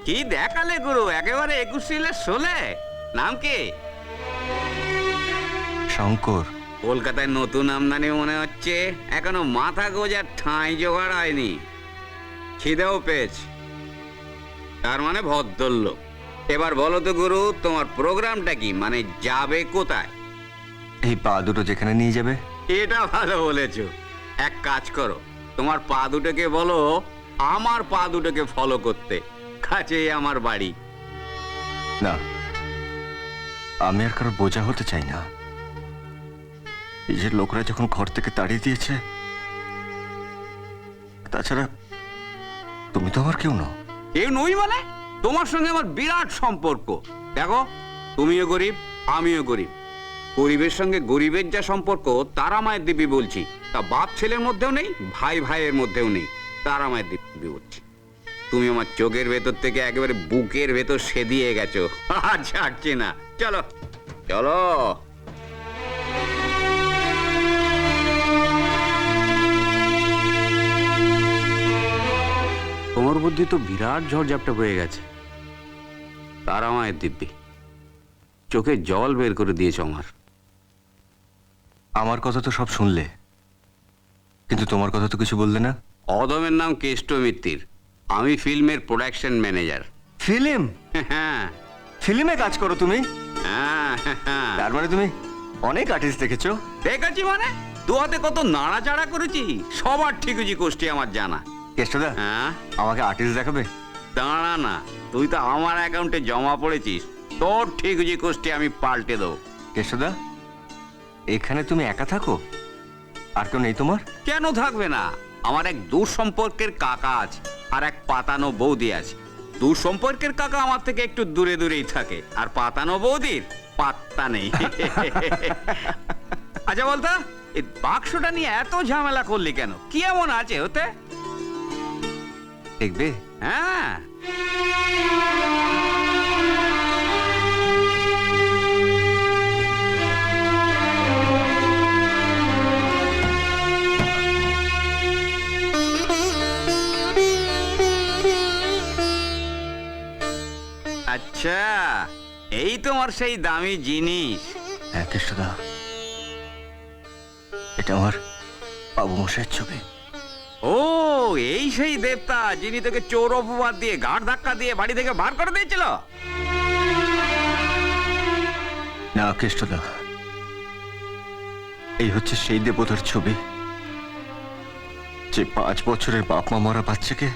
কি দেখালে গুরু, একেবারে 21 রিলের 16। নাম কি? শঙ্কর। কলকাতায় নতুন আমদানি মনে হচ্ছে, এখনো মাথা গোজার ঠাঁই জোগাড় হয়নি। খিদেও পেয়েছে, তার মানে ভদ্রলোক। এবার বলো তো গুরু, তোমার প্রোগ্রামটা কি, মানে যাবে কোথায়? এই পা দুটো যেখানে নিয়ে যাবে। এটা ভালো বলেছো। এক কাজ করো, তোমার পা দুটোকে বলো আমার পা দুটোকে ফলো করতে। কাছেই আমার বাড়ি। না, আমি আর কারো বোঝা হতে চাই না। এই যে লোকরা যখন ঘর থেকে তাড়িয়ে দিয়েছে, তাছাড়া তুমি তো আমার কেউ নও। কেউ নই মানে? তোমার সঙ্গে আমার বিরাট সম্পর্ক। দেখো, তুমিও গরিব, আমিও গরিব। গরিবের সঙ্গে গরিবের যা সম্পর্ক, তারা মায়ের দিব্যি বলছি। তা বাপ ছেলের মধ্যেও নেই, ভাই ভাইয়ের মধ্যেও নেই, তারা মায়ের দিব্যি বলছি। তুমি আমার চোখের ভেতর থেকে একেবারে বুকের ভেতর সেদিয়ে গেছো। আর ছাড়ছি না। চলো চলো। তোমার বুদ্ধি তো বিরাট ঝড়ঝাপটা বয়ে গেছে। তারা মায়ের দিব্যি, চোখে জল বের করে দিয়েছ আমার। আমার কথা তো সব শুনলে, কিন্তু তোমার কথা তো কিছু বললে না। অদমের নাম কেষ্ট মিত্তির, আমি ফিল্মের প্রোডাকশন ম্যানেজার। ফিল্ম? হ্যাঁ ফিল্মে কাজ করো তুমি? হ্যাঁ হ্যাঁ। তার মানে তুমি অনেক আর্টিস্ট দেখেছো? দেখেছি মানে? দু হাতে কত নাড়াচাড়া করেছি, সবার ঠিকুজি কোষ্টি আমার জানা। কেষ্টদা, হ্যাঁ, আমাকে আর্টিস্ট দেখাবে? দাঁড়া না, তুই তো আমার অ্যাকাউন্টে জমা পড়েছিস, তোর ঠিকুজি কোষ্টি আমি পাল্টে দেবো। কেষ্টদা, এখানে তুমি একা থাকো? আর কেউ নেই তোমার? কেন থাকবে না? আমার এক দূর সম্পর্কের কাকা আছে, আর এক পাতানো বৌদি আছে। দূর সম্পর্কের কাকা আমার থেকে একটু দূরে দূরেই থাকে, আর পাতানো বৌদির পাত্তা নেই। আচ্ছা বলতো, এই বাক্সটা নিয়ে এত ঝামেলা করলি কেন? কি এমন আছে ওতে? দেখবে? হ্যাঁ, আচ্ছা, এই তোমার সেই দামি জিনিস। হ্যাঁ কেষ্টদা, এটা আমার বাবু মশাইয়ের ছবি। ও, এই সেই দেবতা যিনি তোকে চোর অপবাদ দিয়ে, গাঁট ধাক্কা দিয়ে বাড়ি থেকে বার করে দিয়েছিল? না কেষ্টদা, এই হচ্ছে সেই দেবতার ছবি যে 5 বছরের বাপ মা মরা বাচ্চাকে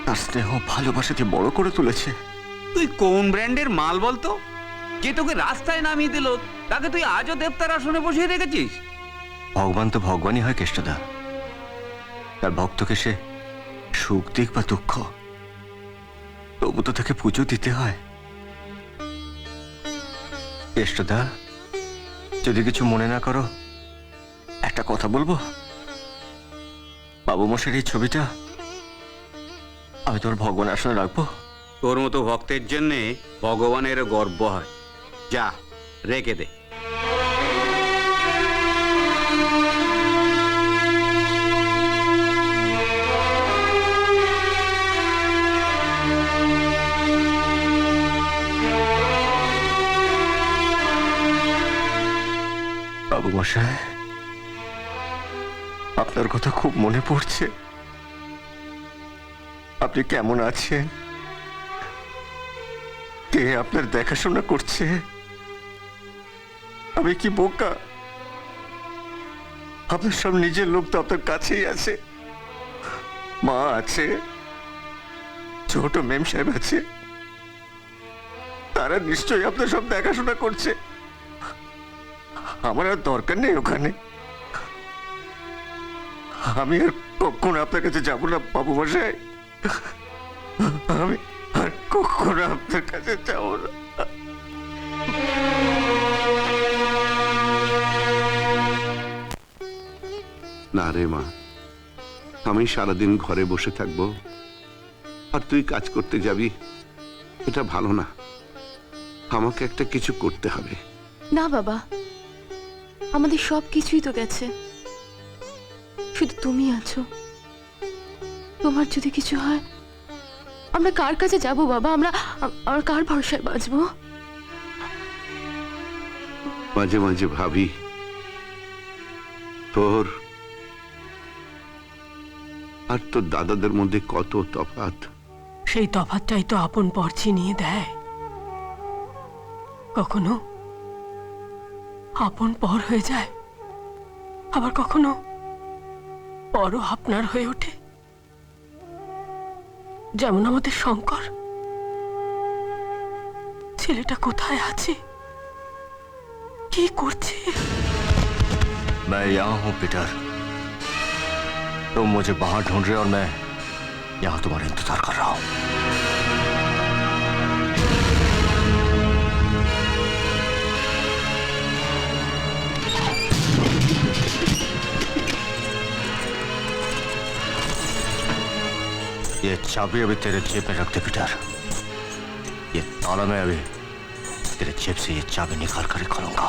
তার স্নেহ ভালোবাসা দিয়ে বড় করে তুলেছে। তুই কোন ব্র্যান্ডের মাল বলতো? যে তোকে রাস্তায় নামিয়ে দিল, তাকে তুই আজও দেবতার আসনে বসিয়ে রেখেছিস? ভগবান তো ভগবানই হয় কেষ্টদা। তার ভক্তকে সে সুখ দিক বা দুঃখ, তবু তো তাকে পুজো দিতে হয়। কেষ্টদা, যদি কিছু মনে না করো, একটা কথা বলবো? বাবু মশাইয়ের এই ছবিটা আমি তোমার ভগবান আসনে রাখবো। তোর মতো ভক্তের জন্যে ভগবানেরও গর্ব হয়। যা, রেখে দে। বাবু মশাই, আপনার কথা খুব মনে পড়ছে। আপনি কেমন আছেন? কে আপনার দেখাশোনা করছে? আমি কি বোকা? আপনার সব নিজের লোক তো আপনার কাছেই আছে। মা আছে, ছোট মেম সাহেব আছে, তারা নিশ্চয়ই আপনার সব দেখাশোনা করছে। আমার আর দরকার নেই ওখানে। আমি আর কখনো আপনার কাছে যাব না বাবু মশাই। আমি আর কখনো আপনার কাছে যাব না। না রে মা, আমি সারাদিন ঘরে বসে থাকবো আর তুই কাজ করতে যাবি, এটা ভালো না। আমাকে একটা কিছু করতে হবে। না বাবা, আমাদের সব কিছুই তো গেছে, শুধু তুমি আছো। তোমার যদি কিছু হয় আমরা কার কাছে যাব বাবা? আমরা আমরা কার ভরসায় বাঁচবো? মাঝে মাঝে ভাবি তোর আর তোর দাদাদের মধ্যে কত তফাৎ। সেই তফাৎটাই তো আপন পর ছিনিয়ে দেয়। কখনো আপন পর হয়ে যায়, আবার কখনো পরও আপনার হয়ে ওঠে। যেমন আমাদের শঙ্কর, ছেলেটা কোথায় আছে, কি করছে? मैं यहाँ हूँ पीटर। तुम मुझे बाहर ढूंढ रहे हो और मैं यहाँ तुम्हारा इंतजार कर रहा हूँ। ये चाबी अभी तेरे जेब में रख दे पीटर। ये ताला मैं अभी तेरे जेब से ये चाबी निकाल कर ही खोलूंगा।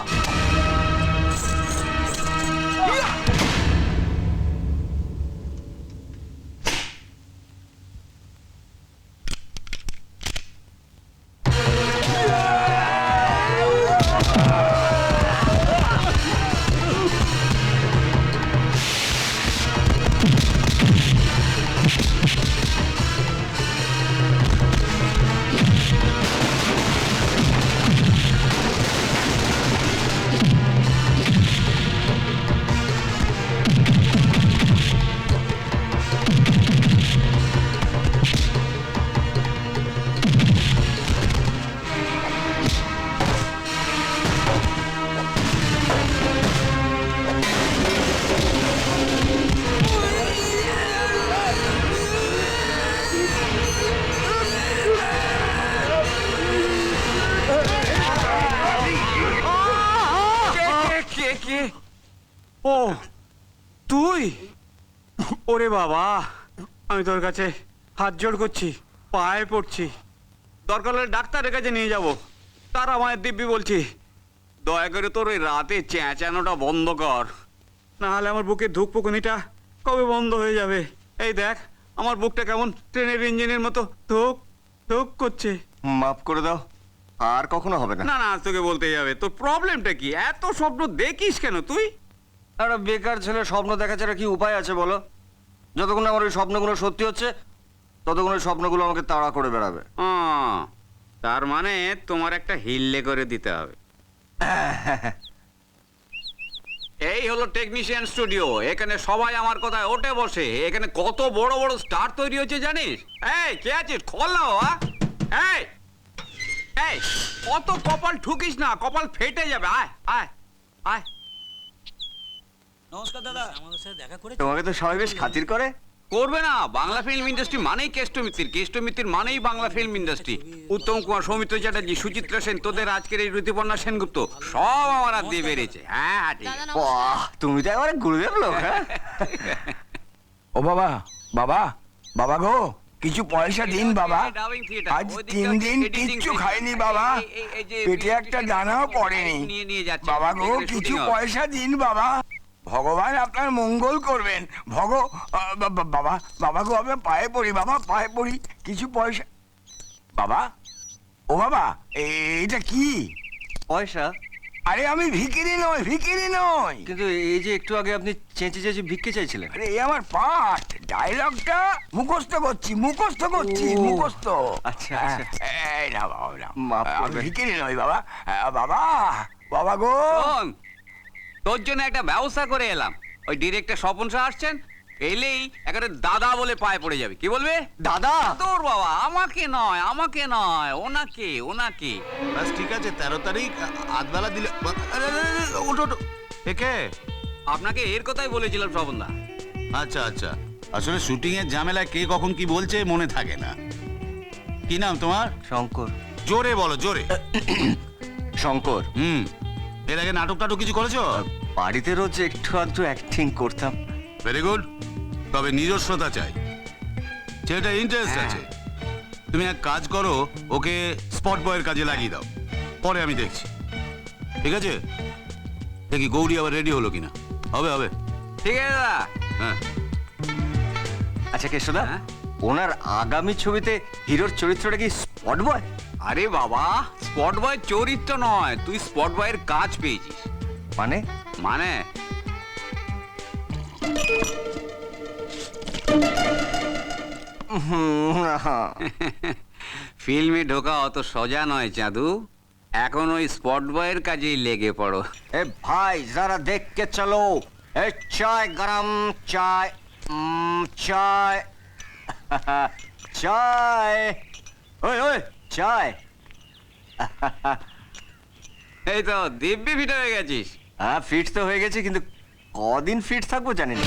ও তুই? ওরে বাবা, আমি তোর কাছে হাত জোড় করছি, পায়ে পড়ছি। দরকার হলে ডাক্তারের কাছে নিয়ে যাব। তারা মায়ের দিব্যি বলছি, দয়া করে তোর ওই রাতে চেঁচানোটা বন্ধ কর, না হলে আমার বুকের ধুকপুকুনিটা কবে বন্ধ হয়ে যাবে। এই দেখ আমার বুকটা কেমন ট্রেনের ইঞ্জিনের মতো ধুক ধুক করছে। মাফ করে দাও, আর কখনো হবে না। না না, তোকে বলতেই হবে, তোর প্রবলেমটা কি? এত স্বপ্ন দেখিস কেন তুই? একটা বেকার ছেলে স্বপ্ন দেখা ছাড়া কি উপায় আছে বলো? যতক্ষণ আমার ওই স্বপ্নগুলো সত্যি হচ্ছে ততক্ষণ ওই স্বপ্নগুলো আমাকে তাড়া করে বেড়াবে। তার মানে তোমার একটা হিল্লে করে দিতে হবে। এই হলো টেকনিশিয়ান স্টুডিও। এখানে সবাই আমার কথায় ওঠে বসে। এখানে কত বড় বড় স্টার তৈরি হচ্ছে জানিস? এই কে আছিস? খোল না বাবা। এই এই অত কপাল ঠুকিস না, কপাল ফেটে যাবে। আয় আয় আয়। নমস্কার দাদা, আমাদের সাথে দেখা করে তোমাকে তো সবাই বেশ খাতির করে। করবে না? বাংলা ফিল্ম ইন্ডাস্ট্রি মানেই কেষ্ট মিত্র, কেষ্ট মিত্র মানেই বাংলা ফিল্ম ইন্ডাস্ট্রি। উত্তম কুমার, সৌমিত্র চ্যাটার্জি, সুচিত্রা সেন, তোদের আজকের এই ঋতুপর্ণা সেনগুপ্ত সব আমার হাত দিয়ে বেরিয়েছে। হ্যাঁ ঠিক আছে। বাহ, তুমি তো একেবারে গুরুদেব লোক। হ্যাঁ ও বাবা, বাবা, বাবা গো, কিছু পয়সা দিন বাবা। আজ 3 দিন কিচ্ছু খাইনি বাবা, পেটে একটা দানাও পড়েনি। বাবা গো, কিছু পয়সা দিন বাবা। ভগবান আপনার মঙ্গল করবেন। বাবা, বাবা গো, আমি পায়ে পড়ি বাবা, পায়ে পড়ি, কিছু পয়সা। বাবা, ও বাবা, এইটা কি? পয়সা? আরে আমি ভিখিরি নই, ভিখিরি নই। কিন্তু এই যে একটু আগে আপনি চেঁচে চেঁচে ভিক্ষে চাইছিলেন। আরে এই আমার পাঠ, ডায়লগটা মুখস্থ করছি, মুখস্থ করছি, মুখস্থ। আচ্ছা, আচ্ছা। এই না বাবা, না মাফ আমি করবেন। ভিখিরি নই বাবা। বাবা, বাবা গো। শোন, তোর জন্য একটা ব্যবস্থা করে এলাম। ওই ডিরেক্টর স্বপন শাহ আসছেন, এলেই একেবারে দাদা বলে পায়ে পড়ে যাবে। কি বলবে? দাদা? তোর বাবা, আমাকে নয়, আমাকে নয়, ওনাকে, ওনাকে। বাস ঠিক আছে, 13 তারিখ আধবেলা দিলে। আরে, আরে, আরে, ওঠো ওঠো। একে? আপনাকে এর কথাই বলেছিলাম স্বপনদা। আচ্ছা আচ্ছা, আসলে শুটিং এর ঝামেলায় কে কখন কি বলছে মনে থাকে না। কি নাম তোমার? শঙ্কর। জোরে বলো, জোরে। শঙ্কর। এর আগে নাটক টাটক কিছু করেছো? বাড়িতে রোজ একটু আধটু অ্যাক্টিং করতাম। ভেরি গুড, তবে নিজস্বতা চাই, ছেলেটা ইন্টারেস্ট আছে। তুমি এক কাজ করো, ওকে স্পট বয়ের কাজে লাগিয়ে দাও, পরে আমি দেখছি। ঠিক আছে? দেখি গৌরী আবার রেডি হলো কিনা। হবে হবে। ঠিক আছে দাদা। হ্যাঁ আচ্ছা কেশোদা, হ্যাঁ? ওনার আগামী ছবিতে হিরোর চরিত্রটা কি স্পট বয়? আরে বাবা, স্পট বয় চরিত্র নয়, তুই স্পট বয়ের কাজ পেয়েছিস। মানে মানে ফিল্মে ঢোকা অত সোজা নয় চাঁদু, এখন ওই স্পট বয়ের কাজেই লেগে পড়ো। এ ভাই যারা দেখ কে চলো, এ চায় গরম চায়, চায় চায়, ওই ওই চায়। এই তো দিব্যি ফিট হয়ে গেছিস। হ্যাঁ ফিট তো হয়ে গেছে, কিন্তু কদিন ফিট থাকবো জানি না।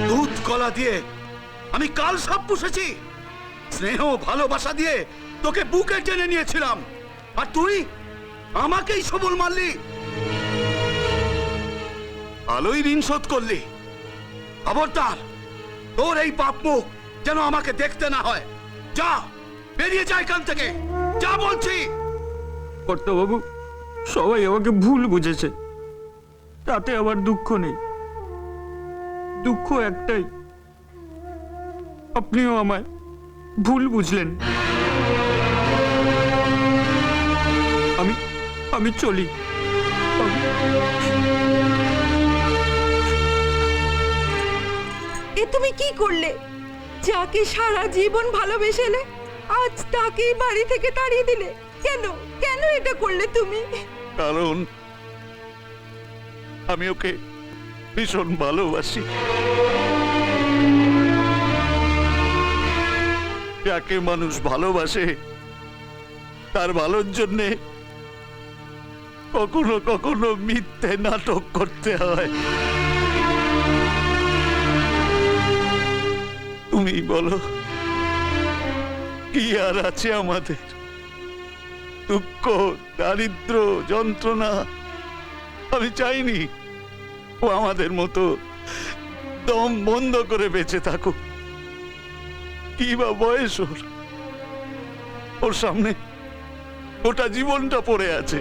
দুধ কলা দিয়ে আমি কাল সব পুষেছি, স্নেহ ভালোবাসা দিয়ে তোকে বুকে টেনে নিয়েছিলাম, আর তুই আমাকেই সবল মারলি, ভালোই ঋণ শোধ করলি। খবরদার, তোর এই পাপ মুখ যেন আমাকে দেখতে না হয়। যা, বেরিয়ে যা এখান থেকে, যা বলছি। কর্তাবাবু, সবাই আমাকে ভুল বুঝেছে, তাতে আমার দুঃখ নেই। দুঃখ একটাই, আপনিও আমায় ভুল বুঝলেন। আমি চলি। এ তুমি কি করলে? যাকে সারা জীবন ভালোবেসেলে আজ তাকেই বাড়ি থেকে তাড়িয়ে দিলে কেন? কেন এটা করলে তুমি? কারণ আমি ওকে ভীষণ ভালোবাসি। যাকে মানুষ ভালোবাসে তার ভালোর জন্যে কখনো কখনো মিথ্যে নাটক করতে হয়। তুমি বলো, কি আর আছে আমাদের? দুঃখ, দারিদ্র, যন্ত্রণা। আমি চাইনি ও আমাদের মতো দম বন্ধ করে বেঁচে থাকুক। কি বা বয়স ওর? ওর সামনে গোটা জীবনটা পড়ে আছে।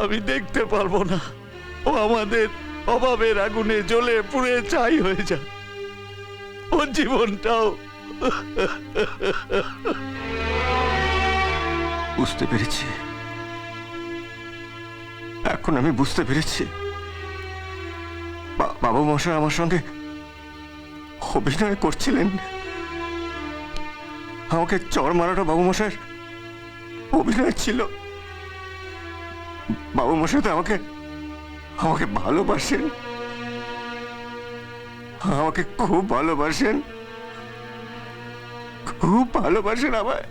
আমি দেখতে পারবো না ও আমাদের অভাবের আগুনে জ্বলে পুড়ে ছাই হয়ে যায়। ওর জীবনটাও। বুঝতে পেরেছি, এখন আমি বুঝতে পেরেছি। বাবু মশাই আমার সঙ্গে অভিনয় করছিলেন। আমাকে চড় মারাটা বাবু মশাইয়ের অভিনয় ছিল। বাবু মশাই তো আমাকে ভালোবাসেন, আমাকে খুব ভালোবাসেন, খুব ভালোবাসেন আমায়।